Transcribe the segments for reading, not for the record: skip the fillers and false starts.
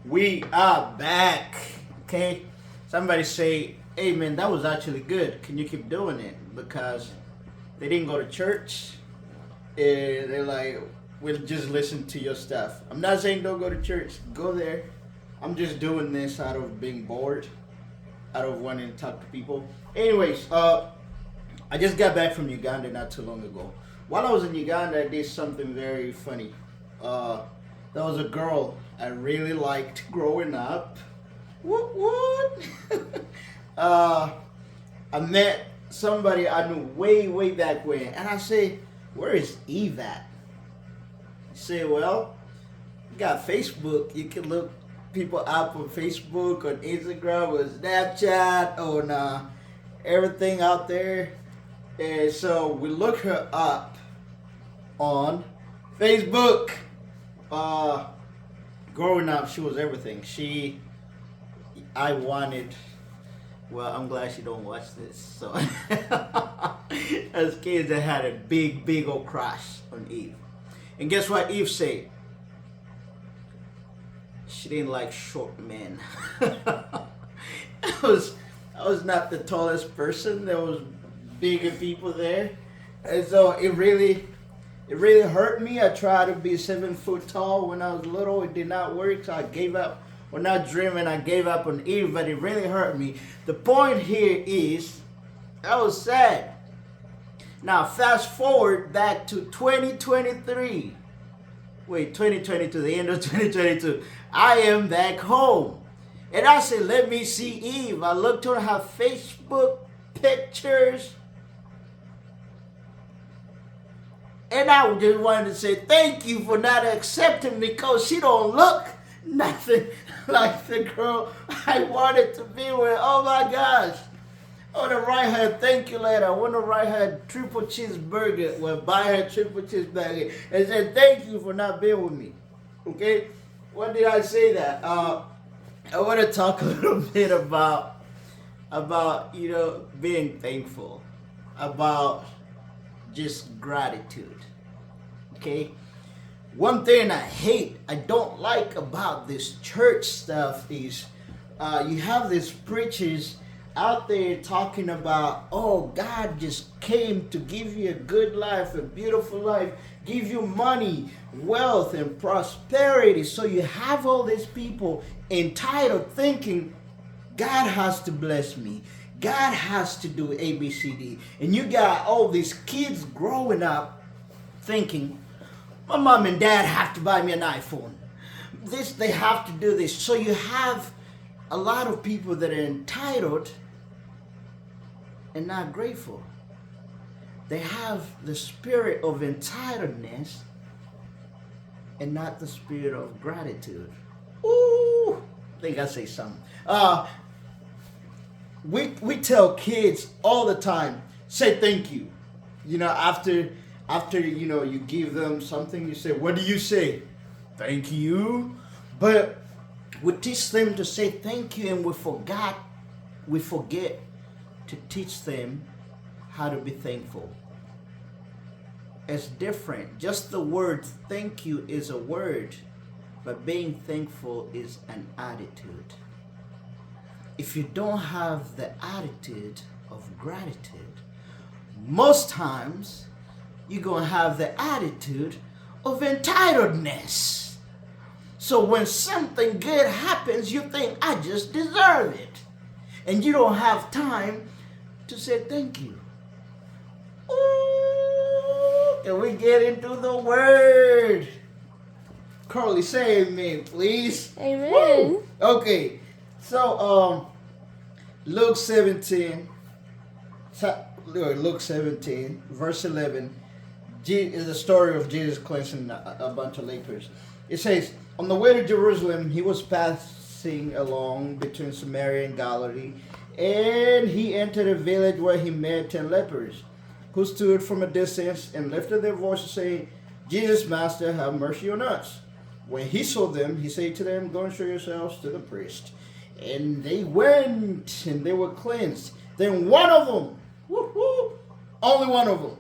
We are back. Okay? Somebody say, hey man, that was actually good. Can you keep doing it? Because they didn't go to church. And they're like, we'll just listen to your stuff. I'm not saying don't go to church. Go there. I'm just doing this out of being bored, out of wanting to talk to people. Anyways, I just got back from Uganda not too long ago. While I was in Uganda, I did something very funny. There was a girl I really liked growing up. What? I met somebody I knew way back when, and I say, "Where is Eve at?" He said, "Well, you got Facebook. You can look people up on Facebook, on Instagram, on Snapchat, on everything out there." And so we looked her up on Facebook. Growing up, she was everything. I wanted. Well, I'm glad she don't watch this. So, as kids, I had a big old crush on Eve. And guess what Eve said? She didn't like short men. I was not the tallest person. There was bigger people there, and so it really hurt me. I tried to be 7 foot tall when I was little. It did not work, so I gave up. Well, not dreaming, I gave up on Eve, but it really hurt me. The point here is, I was sad. Now, fast forward back to 2023. Wait, 2022, the end of 2022. I am back home. And I said, let me see Eve. I looked on her Facebook pictures. And I just wanted to say thank you for not accepting me, because she don't look nothing like the girl I wanted to be with. Oh my gosh. I want to write her a thank you letter. I want to write her a triple cheeseburger. Well, buy her a triple cheeseburger and say thank you for not being with me. Okay? Why did I say that? I want to talk a little bit about being thankful, about just gratitude. Okay? One thing I don't like about this church stuff is you have these preachers out there talking about, oh, God just came to give you a good life, a beautiful life, give you money, wealth, and prosperity. So you have all these people entitled thinking, God has to bless me. God has to do A, B, C, D. And you got all these kids growing up thinking, my mom and dad have to buy me an iPhone. They have to do this. So you have a lot of people that are entitled and not grateful. They have the spirit of entitledness and not the spirit of gratitude. Ooh, I think I say something. We tell kids all the time, say thank you. After you give them something, you say, what do you say? Thank you. But we teach them to say thank you, and we forget to teach them how to be thankful. It's different. Just the word thank you is a word, but being thankful is an attitude. If you don't have the attitude of gratitude, most times you're going to have the attitude of entitledness. So when something good happens, you think, I just deserve it. And you don't have time to say thank you. Ooh, can we get into the word? Carly, say amen, please. Amen. Woo! Okay, so Luke 17, verse 11, is the story of Jesus cleansing a bunch of lepers. It says, on the way to Jerusalem, he was passing along between Samaria and Galilee, and he entered a village where he met 10 lepers, who stood from a distance and lifted their voices, saying, Jesus, Master, have mercy on us. When he saw them, he said to them, go and show yourselves to the priest. And they went, and they were cleansed. Then one of them, only one of them,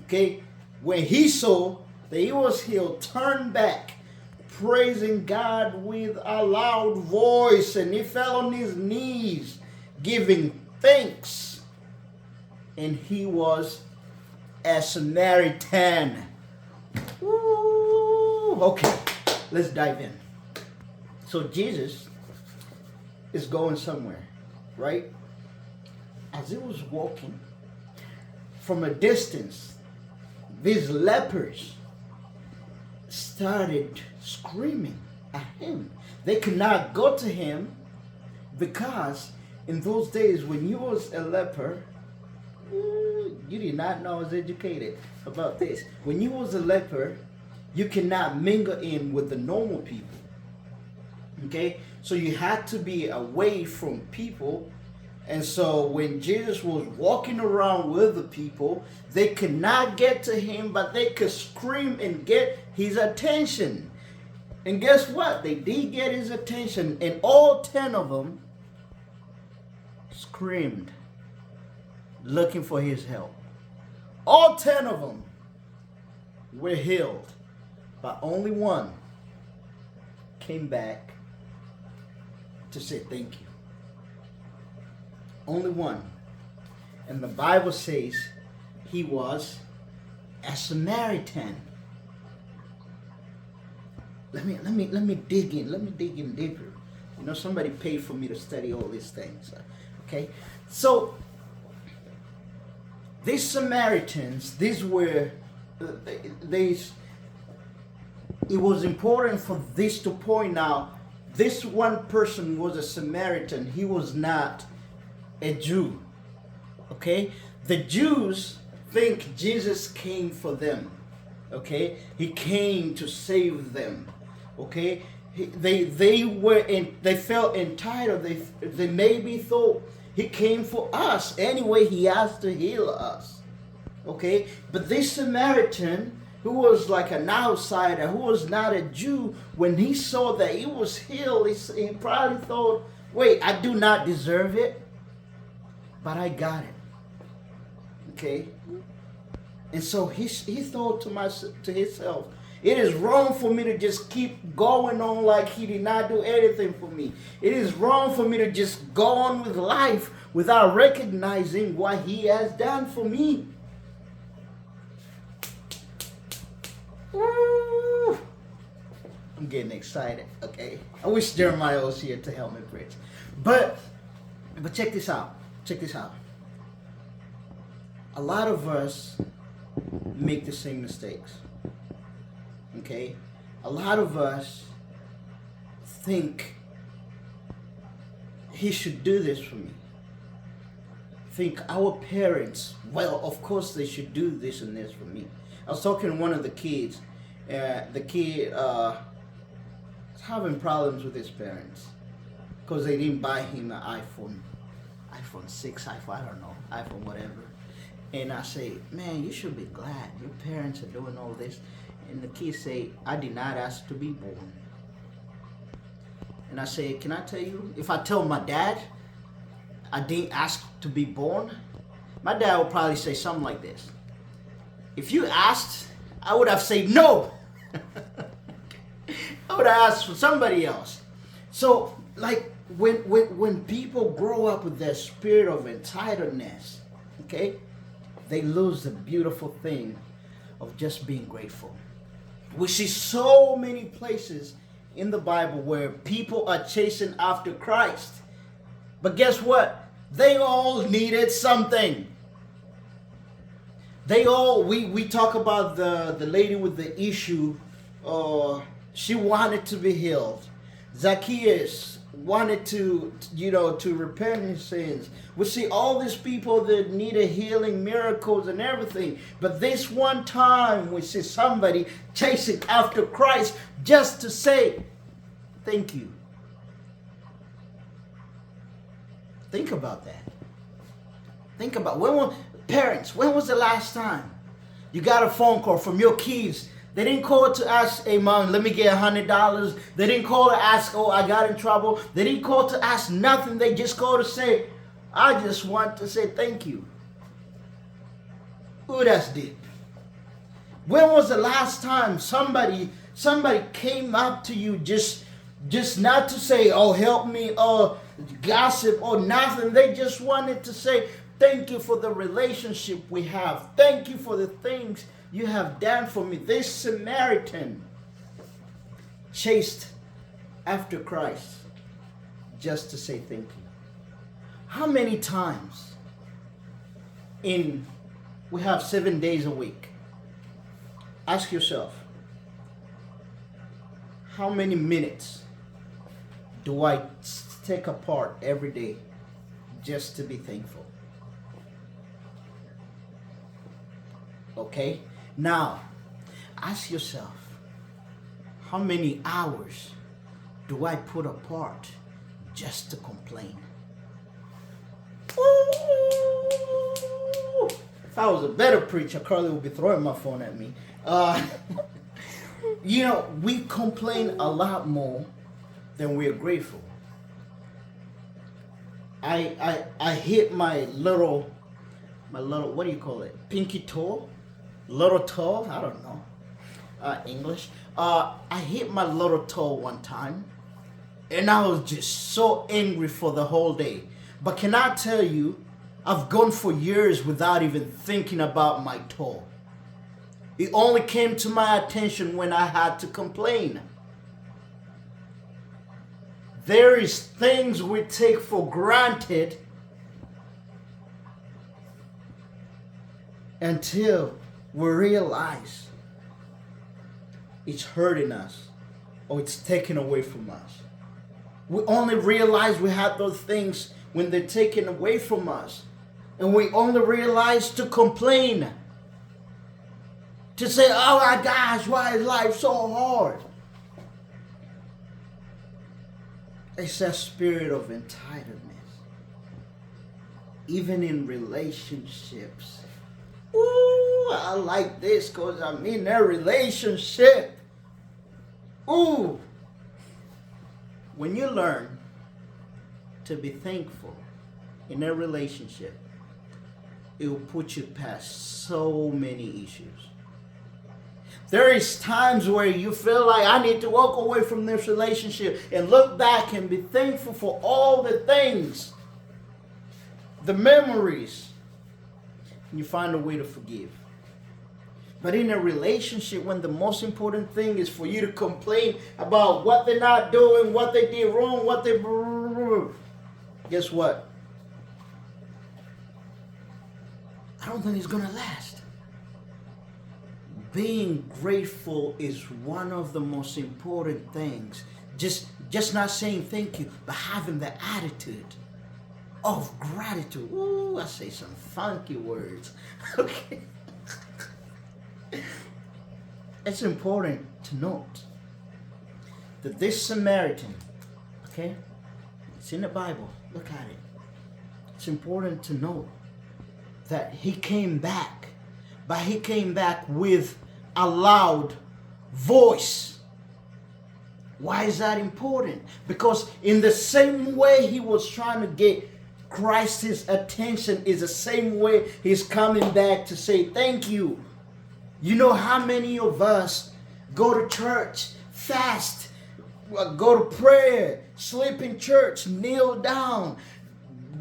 okay, when he saw that he was healed, turned back, praising God with a loud voice, and he fell on his knees, giving thanks. And he was a Samaritan. Woo. Okay, let's dive in. So Jesus is going somewhere, right? As he was walking, from a distance, these lepers started screaming at him. They could not go to him because in those days when you was a leper, you did not know I was educated about this. When you was a leper, you cannot mingle in with the normal people. Okay? So you had to be away from people. And so when Jesus was walking around with the people, they could not get to him, but they could scream and get his attention. And guess what? They did get his attention, and all 10 of them screamed, looking for his help. All 10 of them were healed, but only one came back to say thank you. Only one. And the Bible says he was a Samaritan. Let me dig in. Let me dig in deeper. You know, somebody paid for me to study all these things. Okay? So these Samaritans, these were it was important for this to point out this one person was a Samaritan. He was not a Jew. Okay? The Jews think Jesus came for them. Okay? He came to save them. Okay? They felt entitled. They maybe thought he came for us. Anyway, he has to heal us. Okay? But this Samaritan, who was like an outsider, who was not a Jew, when he saw that he was healed, he probably thought, wait, I do not deserve it, but I got it. Okay? And so he thought to himself, it is wrong for me to just keep going on like he did not do anything for me. It is wrong for me to just go on with life without recognizing what he has done for me. Woo! I'm getting excited, okay? I wish Jeremiah was here to help me preach. But check this out. Check this out. A lot of us make the same mistakes. Okay? A lot of us think he should do this for me. Think our parents, well, of course they should do this and this for me. I was talking to one of the kids. The kid was having problems with his parents because they didn't buy him an iPhone 6, I don't know, iPhone whatever. And I say, man, you should be glad your parents are doing all this. And the kid say, I did not ask to be born. And I say, can I tell you, if I tell my dad I didn't ask to be born, my dad would probably say something like this. If you asked, I would have said no. I would have asked for somebody else. So, like, when people grow up with that spirit of entitledness, okay, they lose the beautiful thing of just being grateful. We see so many places in the Bible where people are chasing after Christ. But guess what? They all needed something. We talk about the lady with the issue. She wanted to be healed. Zacchaeus wanted to repent his sins. We see all these people that needed healing, miracles, and everything. But this one time we see somebody chasing after Christ just to say, thank you. Think about that. Think about parents, when was the last time you got a phone call from your kids? They didn't call to ask, hey mom, let me get $100. They didn't call to ask, oh, I got in trouble. They didn't call to ask nothing. They just called to say, I just want to say thank you. Ooh, that's deep. When was the last time somebody somebody came up to you just not to say, oh, help me, or gossip or nothing. They just wanted to say, thank you for the relationship we have. Thank you for the things you have done for me. This Samaritan chased after Christ just to say thank you. How many times we have 7 days a week? Ask yourself, how many minutes do I take apart every day just to be thankful? Okay? Now, ask yourself, how many hours do I put apart just to complain? Ooh. If I was a better preacher, Carly would be throwing my phone at me. We complain a lot more than we're grateful. I hit my little, what do you call it? Pinky toe? Little toe? I don't know. English. I hit my little toe one time, and I was just so angry for the whole day. But can I tell you, I've gone for years without even thinking about my toe. It only came to my attention when I had to complain. There is things we take for granted until we realize it's hurting us or it's taken away from us. We only realize we had those things when they're taken away from us. And we only realize to complain. To say, oh my gosh, why is life so hard? It's a spirit of entitlement. Even in relationships. Ooh, I like this because I'm in a relationship. Ooh. When you learn to be thankful in a relationship, it will put you past so many issues. There is times where you feel like I need to walk away from this relationship and look back and be thankful for all the things, the memories, and you find a way to forgive. But in a relationship, when the most important thing is for you to complain about what they're not doing, what they did wrong, guess what? I don't think it's going to last. Being grateful is one of the most important things. Just not saying thank you, but having the attitude of gratitude. Ooh, I say some funky words. Okay. It's important to note that this Samaritan, okay, it's in the Bible. Look at it. It's important to note that he came back, but he came back with a loud voice. Why is that important? Because in the same way he was trying to get Christ's attention is the same way he's coming back to say thank you. You know how many of us go to church, fast, go to prayer, sleep in church, kneel down,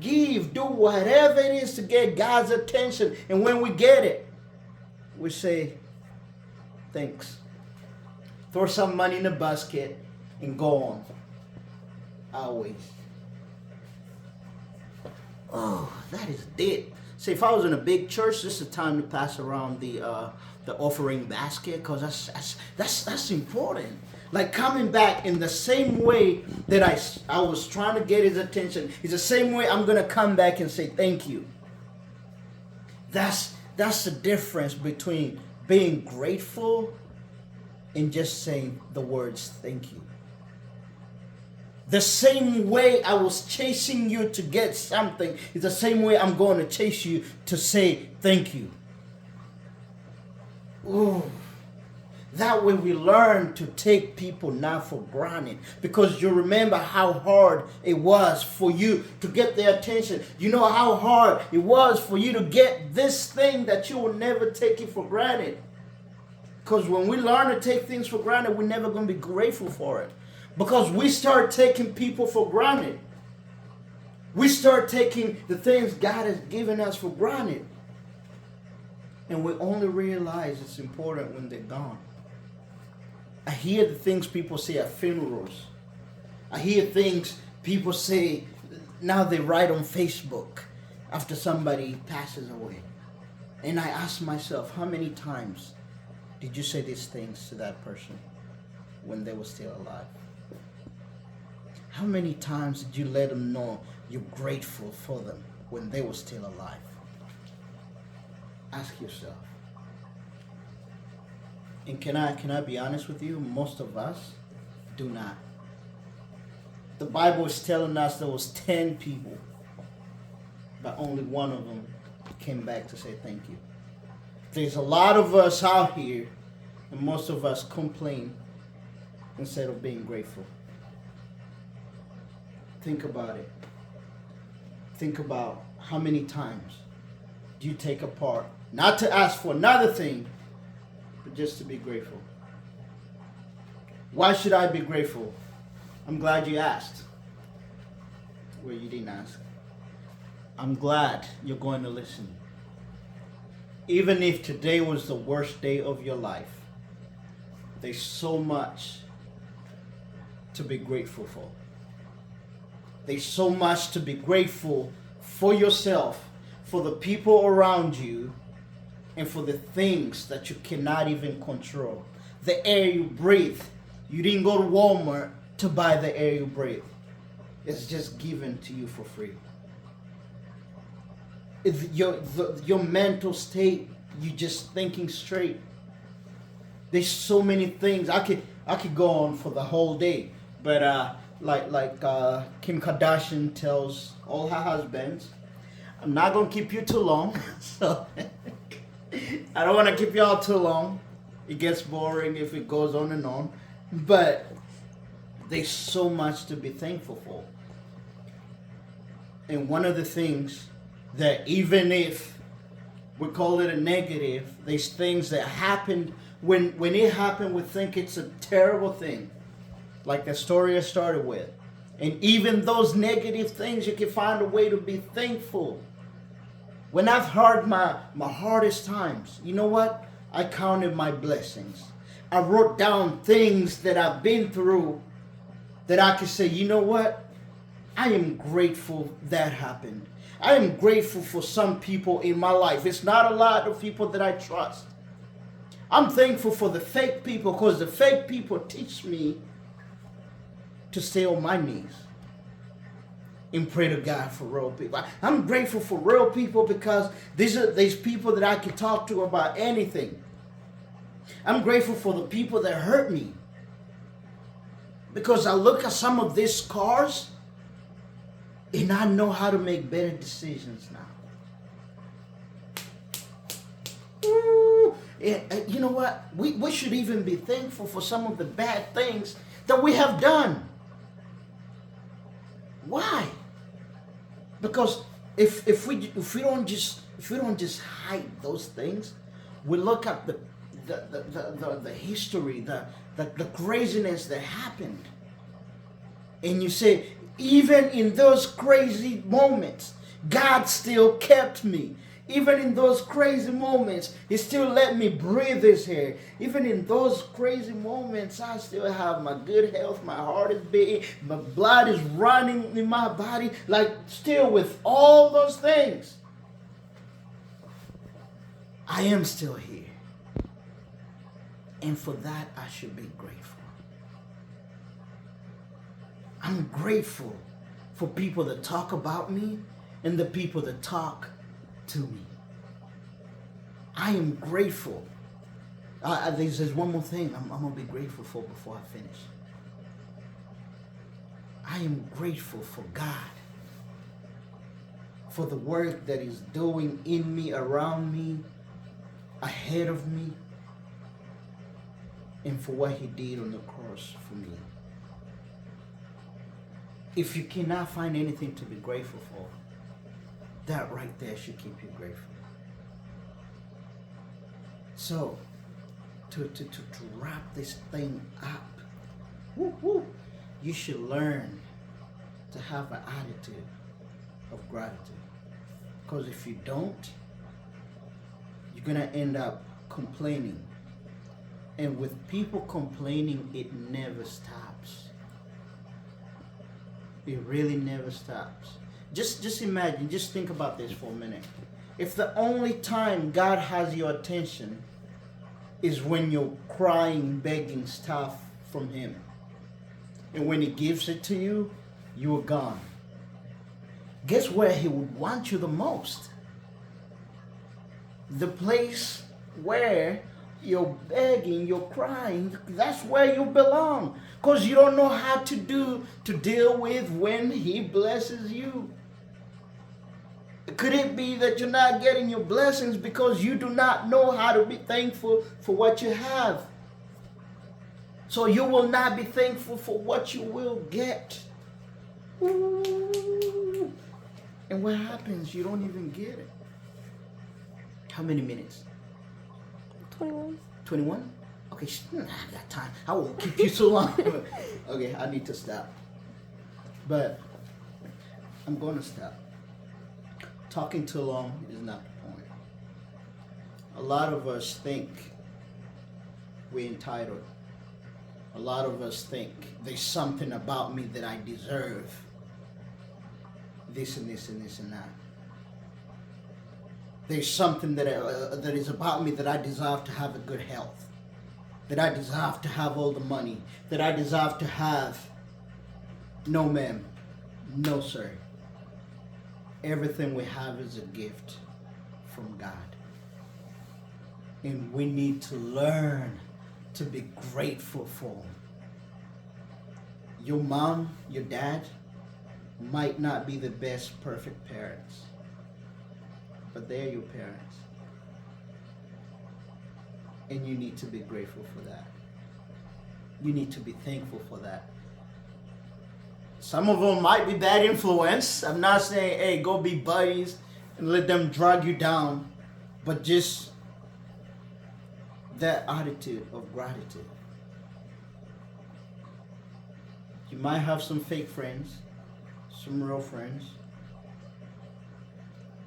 give, do whatever it is to get God's attention. And when we get it, we say, thanks. Throw some money in the basket and go on. Always. Oh, that is deep. See, if I was in a big church, this is the time to pass around the offering basket, because that's important. Like coming back in the same way that I was trying to get his attention. It's the same way I'm gonna come back and say thank you. That's the difference between being grateful and just saying the words thank you. The same way I was chasing you to get something is the same way I'm going to chase you to say thank you. Ooh. That way we learn to take people not for granted, because you remember how hard it was for you to get their attention. You know how hard it was for you to get this thing that you will never take it for granted. Because when we learn to take things for granted, we're never going to be grateful for it. Because we start taking people for granted. We start taking the things God has given us for granted. And we only realize it's important when they're gone. I hear the things people say at funerals. I hear things people say, now they write on Facebook after somebody passes away. And I ask myself, how many times did you say these things to that person when they were still alive? How many times did you let them know you're grateful for them when they were still alive? Ask yourself. And can I be honest with you? Most of us do not. The Bible is telling us there was 10 people, but only one of them came back to say thank you. There's a lot of us out here, and most of us complain instead of being grateful. Think about it. Think about how many times do you take apart, not to ask for another thing, but just to be grateful. Why should I be grateful? I'm glad you asked. Well, you didn't ask. I'm glad you're going to listen. Even if today was the worst day of your life, there's so much to be grateful for. There's so much to be grateful for yourself, for the people around you, and for the things that you cannot even control. The air you breathe. You didn't go to Walmart to buy the air you breathe. It's just given to you for free. Your mental state, you just thinking straight. There's so many things. I could go on for the whole day, but like Kim Kardashian tells all her husbands, I'm not gonna keep you too long. So I don't want to keep y'all too long. It gets boring if it goes on and on. But there's so much to be thankful for. And one of the things that even if we call it a negative, there's things that happened. When it happened, we think it's a terrible thing. Like the story I started with. And even those negative things, you can find a way to be thankful. When I've heard my hardest times, you know what? I counted my blessings. I wrote down things that I've been through that I could say, you know what? I am grateful that happened. I am grateful for some people in my life. It's not a lot of people that I trust. I'm thankful for the fake people because the fake people teach me to stay on my knees and pray to God for real people. I'm grateful for real people because these people that I can talk to about anything. I'm grateful for the people that hurt me because I look at some of these scars and I know how to make better decisions now. Ooh, you know what? We should even be thankful for some of the bad things that we have done. Why? Because if we don't just hide those things, we look at the history, the craziness that happened, and you say, even in those crazy moments, God still kept me. Even in those crazy moments, He still let me breathe this air. Even in those crazy moments, I still have my good health. My heart is beating. My blood is running in my body. Like, still with all those things, I am still here. And for that, I should be grateful. I'm grateful for people that talk about me and the people that talk to me. I am grateful. There's one more thing I'm going to be grateful for before I finish. I am grateful for God, for the work that He's doing in me, around me, ahead of me, and for what He did on the cross for me. If you cannot find anything to be grateful for, that right there should keep you grateful. So, to wrap this thing up. Woo, woo. You should learn to have an attitude of gratitude. Because if you don't, you're going to end up complaining. And with people complaining, it never stops. It really never stops. Just imagine, just think about this for a minute. If the only time God has your attention is when you're crying, begging stuff from Him, and when He gives it to you, you are gone. Guess where He would want you the most? The place where you're begging, you're crying, that's where you belong. Because you don't know how to deal with when He blesses you. Could it be that you're not getting your blessings because you do not know how to be thankful for what you have? So you will not be thankful for what you will get. Ooh. And what happens? You don't even get it. How many minutes? 21. 21? Okay, I got time. I won't keep you so long. Okay, I need to stop. But I'm going to stop. Talking too long is not the point. A lot of us think we're entitled. A lot of us think there's something about me that I deserve. This and this and this and that. There's something that is about me that I deserve to have a good health. That I deserve to have all the money. That I deserve to have. No, ma'am. No, sir. Everything we have is a gift from God. And we need to learn to be grateful for them. Your mom, your dad might not be the best perfect parents, but they're your parents. And you need to be grateful for that. You need to be thankful for that. Some of them might be bad influence. I'm not saying, hey, go be buddies and let them drag you down. But just that attitude of gratitude. You might have some fake friends, some real friends.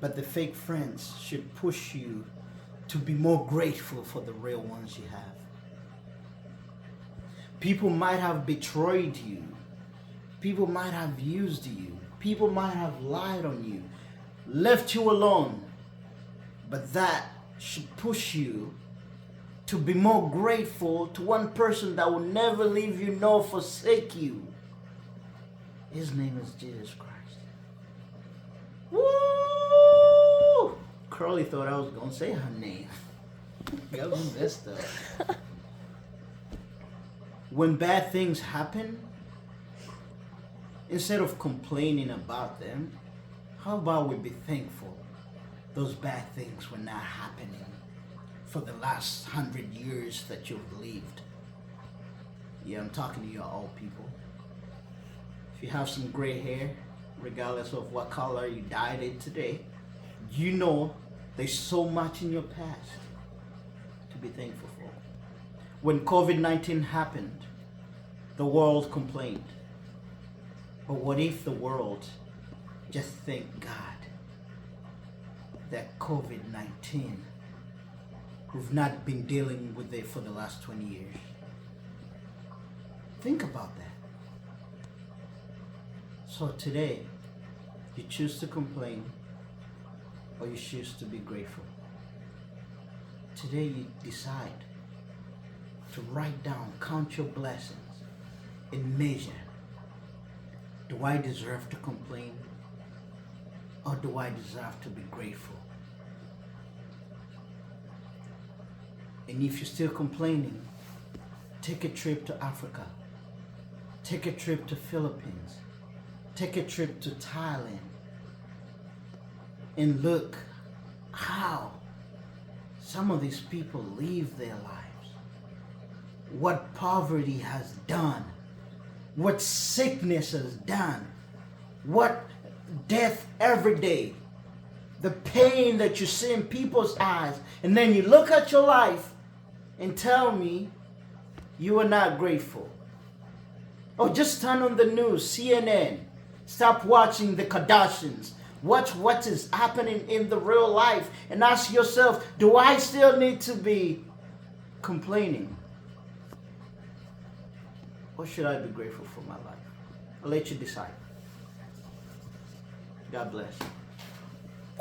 But the fake friends should push you to be more grateful for the real ones you have. People might have betrayed you. People might have used you. People might have lied on you, left you alone. But that should push you to be more grateful to one person that will never leave you nor forsake you. His name is Jesus Christ. Woo! Curly thought I was going to say her name. That was messed up. When bad things happen, instead of complaining about them, how about we be thankful those bad things were not happening for the last 100 years that you've lived? Yeah, I'm talking to you old people. If you have some gray hair, regardless of what color you dyed it today, you know there's so much in your past to be thankful for. When COVID-19 happened, the world complained. But what if the world just thanked God that COVID-19, we've not been dealing with it for the last 20 years? Think about that. So today, you choose to complain or you choose to be grateful. Today you decide to write down, count your blessings, and measure. Do I deserve to complain or do I deserve to be grateful? And if you're still complaining, take a trip to Africa. Take a trip to Philippines. Take a trip to Thailand. And look how some of these people live their lives. What poverty has done. What sickness has done. What death every day. The pain that you see in people's eyes. And then you look at your life and tell me you are not grateful. Or just turn on the news, CNN. Stop watching the Kardashians. Watch what is happening in the real life and ask yourself, do I still need to be complaining? Or should I be grateful for my life? I'll let you decide. God bless.